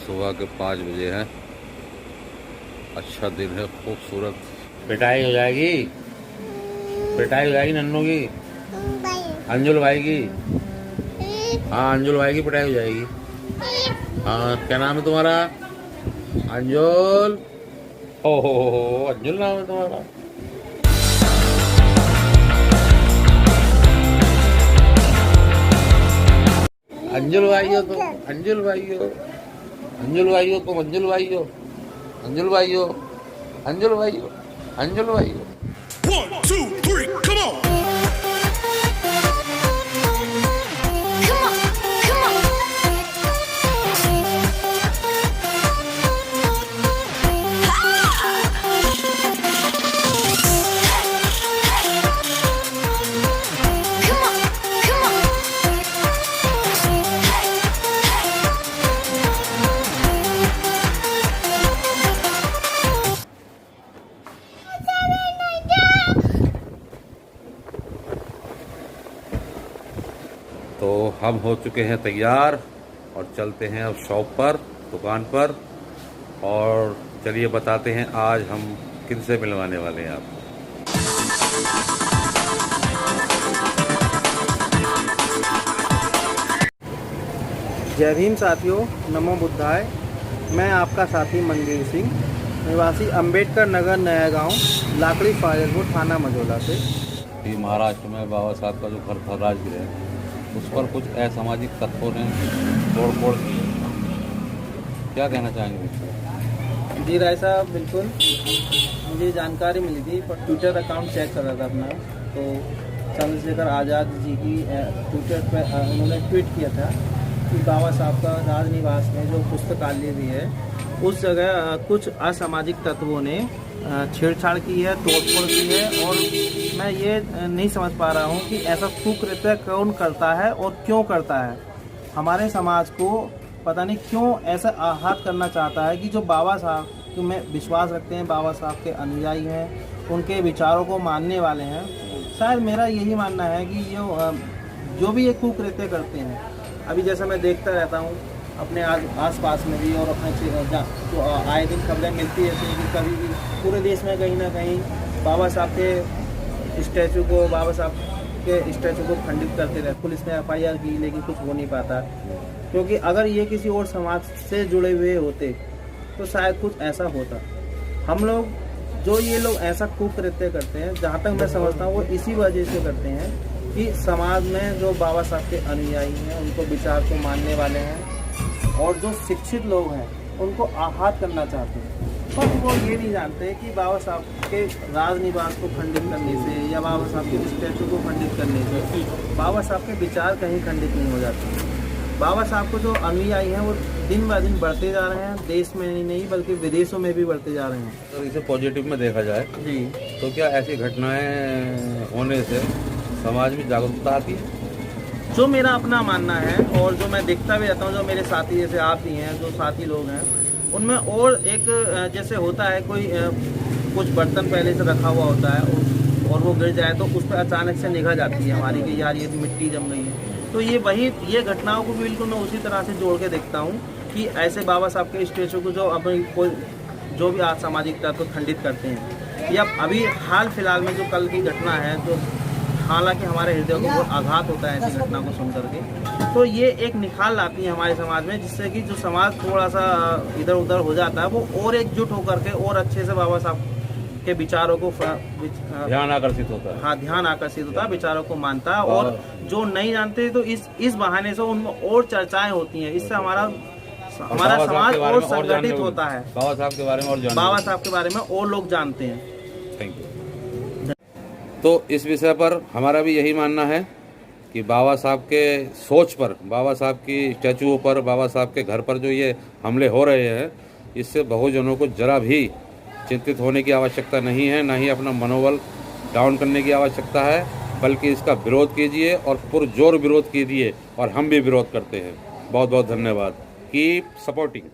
सुबह के 5 बजे हैं। अच्छा दिन है, खूबसूरत। पिटाई हो जाएगी, पिटाई हो जाएगी नन्नू की, अंजुल भाई की। हाँ अंजुल भाई की पिटाई हो जाएगी। हाँ क्या नाम है तुम्हारा? अंजुल। हो अंजुल नाम है तुम्हारा। अंजुल भाई हो तुम, अंजुल भाई हो, अंजुल भाई हो तुम, अंजुल भाई हो, अंजुल भाई हो, अंजुल भाई हो, अंजुल भाई हो। 1, 2, 3, come on! तो हम हो चुके हैं तैयार और चलते हैं अब शॉप पर, दुकान पर। और चलिए बताते हैं आज हम किन से मिलवाने वाले हैं आपको। जय भीम साथियों, नमो बुद्धाय। मैं आपका साथी मनवीर सिंह, निवासी अंबेडकर नगर, नया गांव, लाकड़ी फाजिलपुर, थाना मझौला से। कि महाराष्ट्र में बाबा साहब का जो घर था राजगृह, उस पर कुछ असामाजिक तत्वों ने तोड़-फोड़ की। क्या कहना चाहेंगे? जी राय साहब, बिल्कुल मुझे जानकारी मिली थी, पर ट्विटर अकाउंट चेक कर रहा था अपना, तो चंद्रशेखर आज़ाद जी की ट्विटर पर उन्होंने ट्वीट किया था कि बाबा साहब का राजनिवास में जो पुस्तकालय भी है, उस जगह कुछ असामाजिक तत्वों ने छेड़छाड़ की है, तोड़फोड़ की है। और मैं ये नहीं समझ पा रहा हूँ कि ऐसा कुकृत्य कौन करता है और क्यों करता है। हमारे समाज को पता नहीं क्यों ऐसा आहत करना चाहता है कि जो बाबा साहब जो में विश्वास रखते हैं, बाबा साहब के अनुयायी हैं, उनके विचारों को मानने वाले हैं। शायद मेरा यही मानना है कि ये जो भी ये कुकृत्य करते हैं, अभी जैसा मैं देखता रहता हूँ अपने आस पास में भी, और अपने तो आए दिन खबरें मिलती रहती हैं कि कभी भी पूरे देश में कहीं ना कहीं बाबा साहब के स्टैचू को, बाबा साहब के स्टैचू को खंडित करते रहते। पुलिस ने FIR की, लेकिन कुछ हो नहीं पाता, क्योंकि अगर ये किसी और समाज से जुड़े हुए होते तो शायद कुछ ऐसा होता। हम लोग जो ये लोग ऐसा कुकृत्य करते हैं, जहाँ तक मैं समझता हूँ वो इसी वजह से करते हैं कि समाज में जो बाबा साहब के अनुयायी हैं, उनको विचार को मानने वाले हैं, और जो शिक्षित लोग हैं उनको आहत करना चाहते हैं। पर वो ये नहीं जानते कि बाबा साहब के राजनिवास को खंडित करने से या बाबा साहब के स्टैचू को खंडित करने से बाबा साहब के विचार कहीं खंडित नहीं हो जाते। बाबा साहब को जो अनुयायी हैं वो दिन ब दिन बढ़ते जा रहे हैं, देश में ही नहीं बल्कि विदेशों में भी बढ़ते जा रहे हैं। तो इसे पॉजिटिव में देखा जाए जी, तो क्या ऐसी घटनाएं होने से समाज में जागरूकता आती है? जो मेरा अपना मानना है और जो मैं देखता भी रहता हूँ, जो मेरे साथी जैसे आप भी हैं, जो साथी लोग हैं, उनमें और एक जैसे होता है कोई कुछ बर्तन पहले से रखा हुआ होता है और वो गिर जाए तो उस पर अचानक से निगाह जाती है हमारी कि यार ये तो मिट्टी जम गई है। तो ये घटनाओं को बिल्कुल मैं उसी तरह से जोड़ के देखता हूँ कि ऐसे बाबा साहब के स्टैचू को जो अपनी कोई जो भी असामाजिक तत्व खंडित करते हैं, या अभी हाल फिलहाल में जो कल की घटना है, जो हालांकि हमारे हृदय को बहुत आघात होता है ऐसी घटना को सुन करके, तो ये एक निखार लाती है हमारे समाज में, जिससे कि जो समाज थोड़ा सा इधर उधर हो जाता है, वो और एकजुट होकर के और अच्छे से बाबा साहब के विचारों को ध्यान आकर्षित होता है। हाँ, ध्यान आकर्षित होता है, विचारों को मानता है। और जो नहीं जानते तो इस बहाने से उनमें और चर्चाएं होती हैं। इससे हमारा समाज और संगठित होता है। बाबा साहब के बारे में और बाबा साहब के बारे में और लोग जानते हैं। Thank you. तो इस विषय पर हमारा भी यही मानना है कि बाबा साहब के सोच पर, बाबा साहब की स्टैचुओं पर, बाबा साहब के घर पर जो ये हमले हो रहे हैं, इससे बहुजनों को जरा भी चिंतित होने की आवश्यकता नहीं है, ना ही अपना मनोबल डाउन करने की आवश्यकता है, बल्कि इसका विरोध कीजिए और पुरजोर विरोध कीजिए, और हम भी विरोध करते हैं। बहुत बहुत धन्यवाद। Keep supporting.